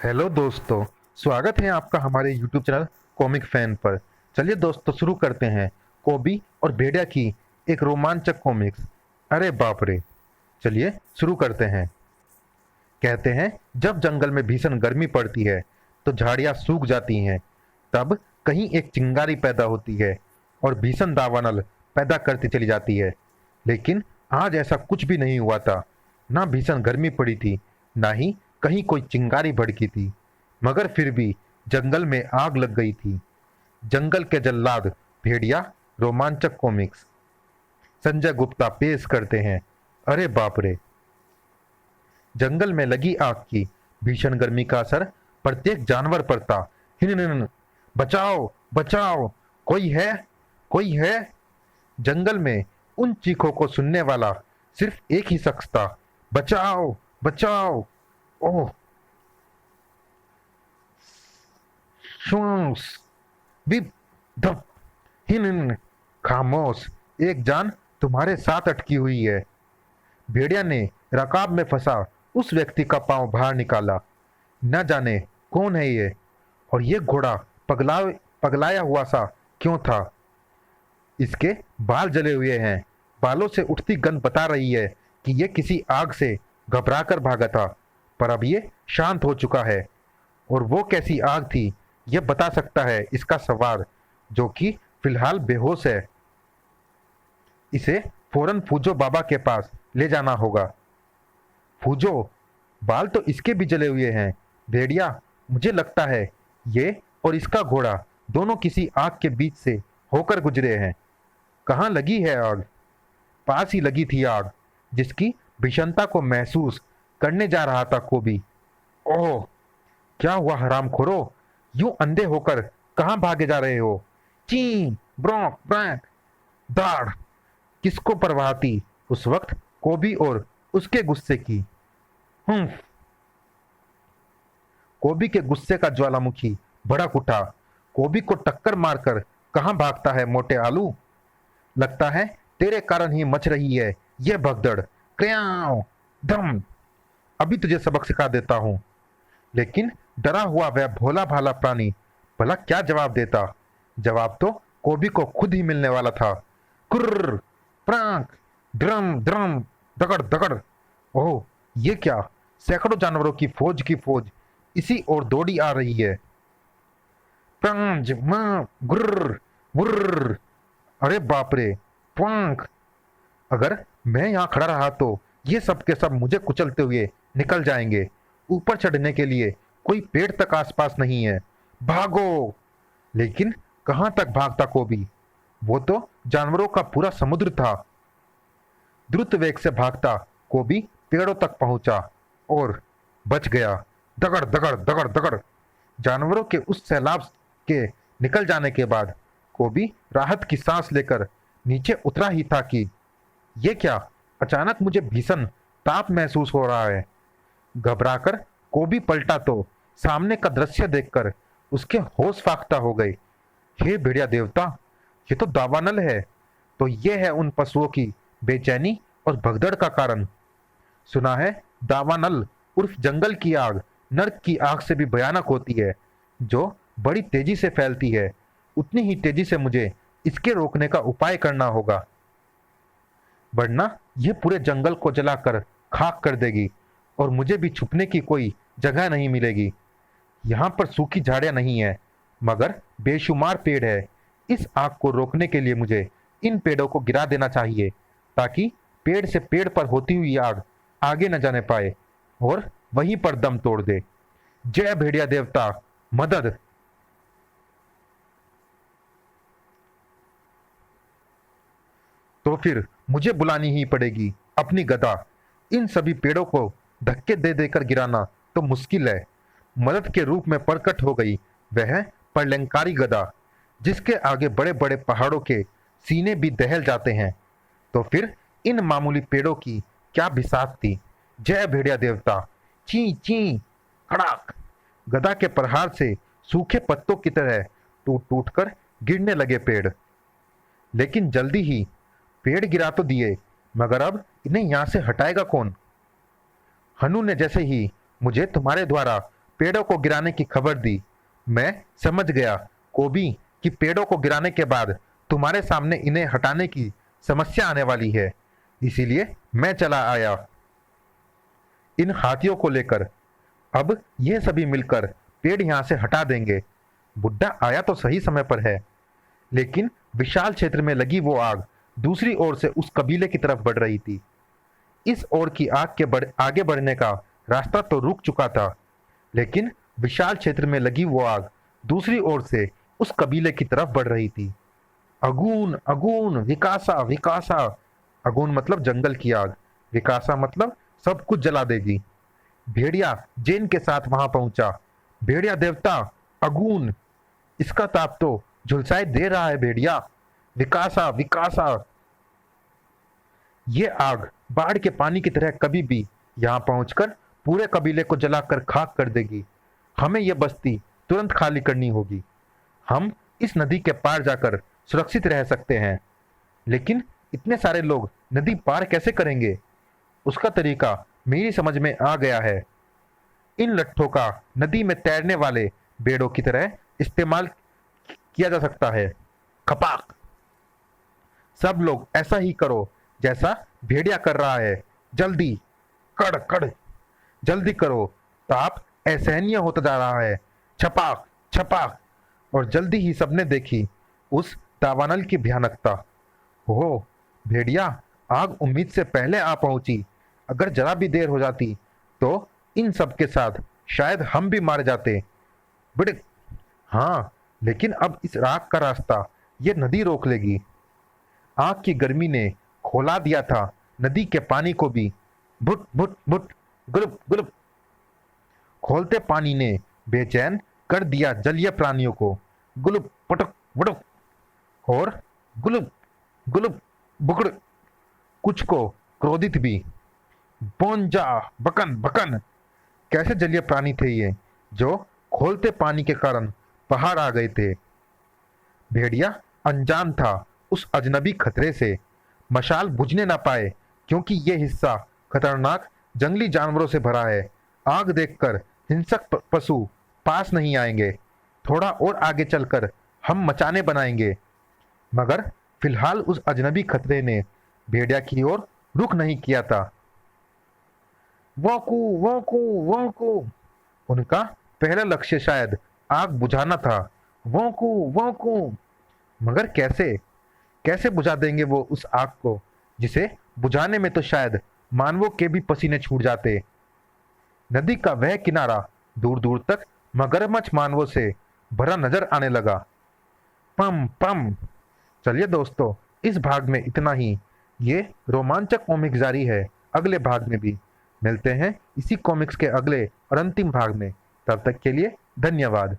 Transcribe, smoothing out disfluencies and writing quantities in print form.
Hello दोस्तों। स्वागत है आपका हमारे यूट्यूब चैनल कॉमिक फैन पर। चलिए दोस्तों शुरू करते हैं कोबी और भेड़िया की एक रोमांचक कॉमिक्स। अरे बाप रे। चलिए शुरू करते हैं। कहते हैं जब जंगल में भीषण गर्मी पड़ती है तो झाड़ियां सूख जाती हैं। तब कहीं एक चिंगारी पैदा होती है और भीषण दावानल पैदा करती चली जाती है। लेकिन आज ऐसा कुछ भी नहीं हुआ था। ना भीषण गर्मी पड़ी थी, ना ही कहीं कोई चिंगारी भड़की थी। मगर फिर भी जंगल में आग लग गई थी। जंगल के जल्लाद भेड़िया रोमांचक कॉमिक्स संजय गुप्ता पेश करते हैं। अरे बाप रे। जंगल में लगी आग की भीषण गर्मी का असर प्रत्येक जानवर पर था। हिन, बचाओ बचाओ, कोई है, कोई है। जंगल में उन चीखों को सुनने वाला सिर्फ एक ही शख्स था। बचाओ बचाओ। ओह। श्वास विप धप हिन। खामोश, एक जान तुम्हारे साथ अटकी हुई है। भेड़िया ने रकाब में फंसा उस व्यक्ति का पांव बाहर निकाला। न जाने कौन है ये, और ये घोड़ा पगलाया हुआ सा क्यों था। इसके बाल जले हुए हैं। बालों से उठती गंध बता रही है कि ये किसी आग से घबराकर भागा था, पर अब ये शांत हो चुका है। और वो कैसी आग थी ये बता सकता है इसका सवार, जो कि फिलहाल बेहोश है। इसे फौरन फूजो बाबा के पास ले जाना होगा। फूजो, बाल तो इसके भी जले हुए हैं। भेड़िया, मुझे लगता है ये और इसका घोड़ा दोनों किसी आग के बीच से होकर गुजरे हैं। कहाँ लगी है आग? पास ही लगी थी आग, जिसकी भीषणता को महसूस करने जा रहा था कोबी। ओह, क्या हुआ हरामखोरो? यूं अंधे होकर कहाँ भागे जा रहे हो? ची ब्रोंक ब्रैंक दाड़। किसको परवाह थी उस वक्त कोबी और उसके गुस्से की। हम्म। कोबी के गुस्से का ज्वालामुखी भड़क उठा। कोबी को टक्कर मारकर कहाँ भागता है मोटे आलू? लगता है तेरे कारण ही मच रही है यह भगदड़। क्याओ धम। अभी तुझे सबक सिखा देता हूं। लेकिन डरा हुआ वह भोला भाला प्राणी भला क्या जवाब देता? जवाब तो कोबी को खुद ही मिलने वाला था। कुर्र प्रांक ड्रम ड्रम दगड़ दगड़। ओह, ये क्या? सैकड़ों जानवरों की फौज इसी ओर दौड़ी आ रही है। प्रांज मां गुर्र गुर्र। अरे बाप रे। पंख। अगर मैं यहाँ खड़ा रहा तो ये सब के सब मुझे कुचलते हुए निकल जाएंगे। ऊपर चढ़ने के लिए कोई पेड़ तक आसपास नहीं है। भागो। लेकिन कहाँ तक भागता कोबी? वो तो जानवरों का पूरा समुद्र था। द्रुत वेग से भागता कोबी पेड़ों तक पहुंचा और बच गया। दगड़ दगड़ दगड़ दगड़। जानवरों के उस सैलाब के निकल जाने के बाद कोबी राहत की सांस लेकर नीचे उतरा ही था कि ये क्या? अचानक मुझे भीषण ताप महसूस हो रहा है। घबराकर कोबी पलटा तो सामने का दृश्य देखकर उसके होश फाख्ता हो गए। हे भेड़िया देवता, ये तो दावानल है। तो ये है उन पशुओं की बेचैनी और भगदड़ का कारण। सुना है दावानल उर्फ जंगल की आग नर्क की आग से भी भयानक होती है, जो बड़ी तेजी से फैलती है। उतनी ही तेजी से मुझे इसके रोकने का उपाय करना होगा, वरना ये पूरे जंगल को जलाकर खाक कर देगी और मुझे भी छुपने की कोई जगह नहीं मिलेगी। यहाँ पर सूखी झाड़ियाँ नहीं है, मगर बेशुमार पेड़ है। इस आग को रोकने के लिए मुझे इन पेड़ों को गिरा देना चाहिए, ताकि पेड़ से पेड़ पर होती हुई आग आगे न जाने पाए और वहीं पर दम तोड़ दे। जय भेड़िया देवता, मदद। तो फिर मुझे बुलानी ही पड़ेगी अपनी गदा। इन सभी पेड़ों को धक्के दे देकर गिराना तो मुश्किल है। मदद के रूप में प्रकट हो गई वह प्रलंकारी गदा, जिसके आगे बड़े बड़े पहाड़ों के सीने भी दहल जाते हैं। तो फिर इन मामूली पेड़ों की क्या बिसात थी। जय भेड़िया देवता। ची ची कड़ाक। गदा के प्रहार से सूखे पत्तों की तरह टूट टूट कर गिरने लगे पेड़। लेकिन जल्दी ही पेड़ गिरा तो दिए, मगर अब इन्हें यहां से हटाएगा कौन? हनु ने जैसे ही मुझे तुम्हारे द्वारा पेड़ों को गिराने की खबर दी। मैं समझ गया कोबी कि पेड़ों को गिराने के बाद तुम्हारे सामने इन्हें हटाने की समस्या आने वाली है, इसीलिए मैं चला आया इन हाथियों को लेकर। अब ये सभी मिलकर पेड़ यहां से हटा देंगे। बुड्ढा आया तो सही समय पर है, लेकिन विशाल क्षेत्र में लगी वो आग दूसरी ओर से उस कबीले की तरफ बढ़ रही थी। इस ओर की आग के आगे बढ़ने का रास्ता तो रुक चुका था, लेकिन विशाल क्षेत्र में लगी वो आग दूसरी ओर से उस कबीले की तरफ बढ़ रही थी। अगून अगून विकासा विकासा। अगून मतलब जंगल की आग, विकासा मतलब सब कुछ जला देगी। भेड़िया जेन के साथ वहां पहुंचा। भेड़िया देवता अगून, इसका ताप तो झुलसाए दे रहा है भेड़िया। विकासा विकासा। ये आग बाढ़ के पानी की तरह कभी भी यहां पहुंचकर पूरे कबीले को जलाकर खाक कर देगी। हमें यह बस्ती तुरंत खाली करनी होगी। हम इस नदी के पार जाकर सुरक्षित रह सकते हैं, लेकिन इतने सारे लोग नदी पार कैसे करेंगे? उसका तरीका मेरी समझ में आ गया है। इन लट्ठों का नदी में तैरने वाले बेड़ों की तरह इस्तेमाल किया जा सकता है। खपाक। सब लोग ऐसा ही करो जैसा भेड़िया कर रहा है। जल्दी, कड़ कड़, जल्दी करो, ताप असहनीय होता जा रहा है। छपाक छपाक। और जल्दी ही सबने देखी उस दावानल की भयानकता। ओह भेड़िया, आग उम्मीद से पहले आ पहुंची। अगर जरा भी देर हो जाती तो इन सब के साथ शायद हम भी मारे जाते। बिड़क। हाँ, लेकिन अब इस राख का रास्ता ये नदी रोक लेगी। आग की गर्मी ने खोला दिया था नदी के पानी को भी। भुट भुट भुट, गुलुप गुलुप। खोलते पानी ने बेचैन कर दिया जलीय प्राणियों को। गुलुप पटक वुडुक और गुलुप गुलुप बुकड़। कुछ को क्रोधित भी। बोंजा बकन बकन। कैसे जलीय प्राणी थे ये जो खोलते पानी के कारण बाहर आ गए थे? भेड़िया अनजान था उस अजनबी खतरे से। मशाल बुझने ना पाए क्योंकि ये हिस्सा खतरनाक जंगली जानवरों से भरा है। आग देखकर हिंसक पशु पास नहीं आएंगे। थोड़ा और आगे चलकर हम मचाने बनाएंगे। मगर फिलहाल उस अजनबी खतरे ने भेड़िया की ओर रुख नहीं किया था। वोकू वोकू वोकू। उनका पहला लक्ष्य शायद आग बुझाना था। वोकू वोकू। मगर कैसे कैसे बुझा देंगे वो उस आग को जिसे बुझाने में तो शायद मानवों के भी पसीने छूट जाते। नदी का वह किनारा दूर दूर तक मगरमच्छ मानवों से भरा नजर आने लगा। पम पम। चलिए दोस्तों, इस भाग में इतना ही। ये रोमांचक कॉमिक्स जारी है अगले भाग में भी। मिलते हैं इसी कॉमिक्स के अगले और अंतिम भाग में। तब तक के लिए धन्यवाद।